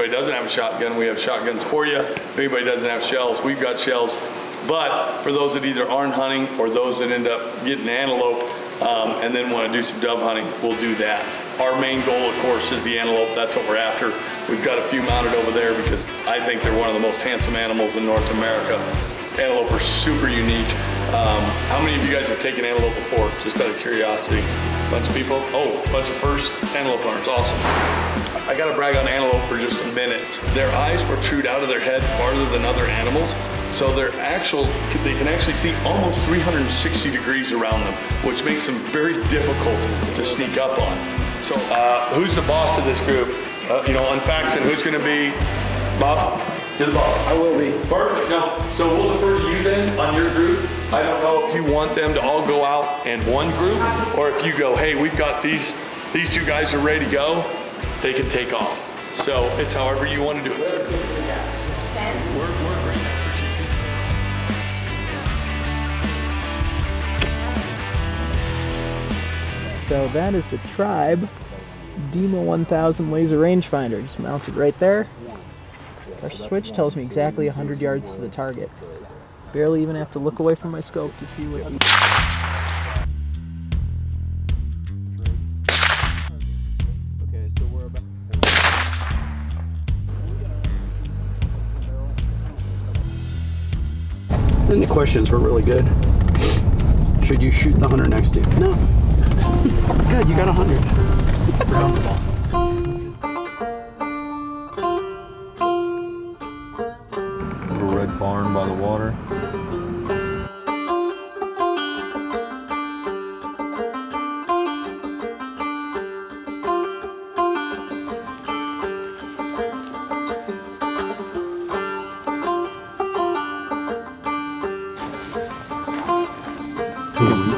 anybody doesn't have a shotgun, we have shotguns for you. If anybody doesn't have shells, we've got shells. But for those that either aren't hunting or those that end up getting antelope and then want to do some dove hunting, we'll do that. Our main goal, of course, is the antelope. That's what we're after. We've got a few mounted over there because I think they're one of the most handsome animals in North America. Antelope are super unique. How many of you guys have taken antelope before? Just out of curiosity. Bunch of people? Oh, bunch of first antelope hunters, awesome. I gotta brag on antelope for just a minute. Their eyes protrude out of their head farther than other animals. So they can actually see almost 360 degrees around them, which makes them very difficult to sneak up on. So who's the boss of this group? You know, on Faxon, who's gonna be? Bob? You're the boss. I will be. Perfect. No. So we'll defer to you then on your group. I don't know if you want them to all go out in one group, or if you go, hey, we've got these two guys are ready to go, they can take off. So it's however you want to do it, sir. We're great. So that is the Tribe Demo 1000 laser rangefinder, just mounted right there. Our switch tells me exactly 100 yards to the target. Barely even have to look away from my scope to see what. Okay, so we're about. And the questions were really good. Should you shoot the hunter next to you? No. Good, you got 100. It's comfortable. Little red barn by the water.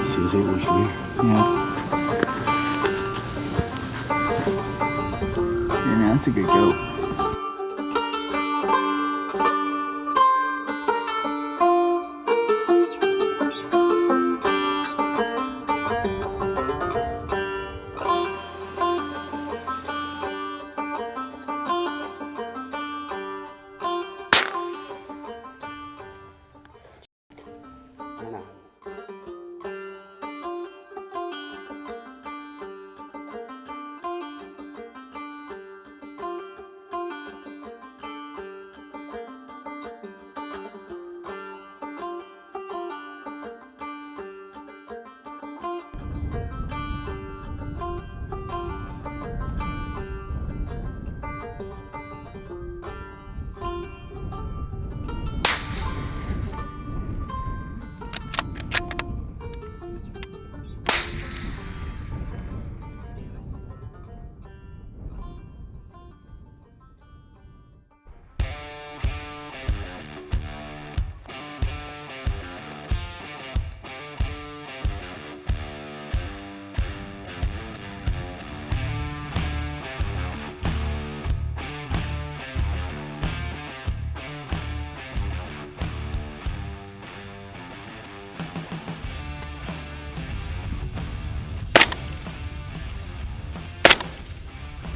See his antlers from here. Yeah. Yeah, man, that's a good goat.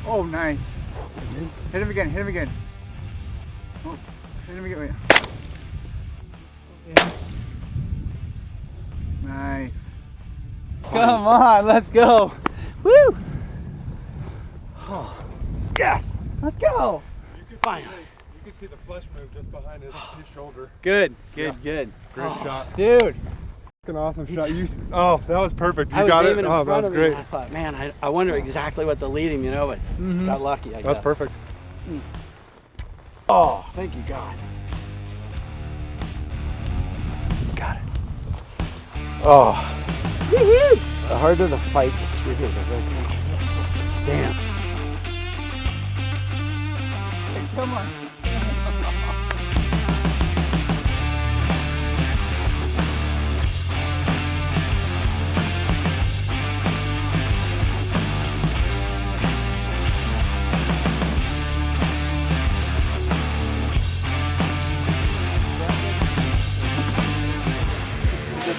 Oh, nice. Hit him again, hit him again. Oh, hit him again. Wait. Yeah. Nice. Come on, let's go. Woo! Oh, Yes! Let's go! Finally. You can see the flesh move just behind his shoulder. Good. Yeah. Good. Great shot. Dude! An awesome shot. Oh, that was perfect. You I was got it. aiming in Oh, that front was of him, great. and I thought, man, I wonder exactly what to lead him, you know, but got lucky, I guess. That's perfect. Oh, thank you, God. Got it. Oh. Woohoo! The harder the fight gets, really, damn. Come on.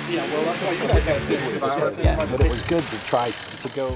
Yeah, well, that's why you guys got to see what it was. Yeah, but it was good to try to go.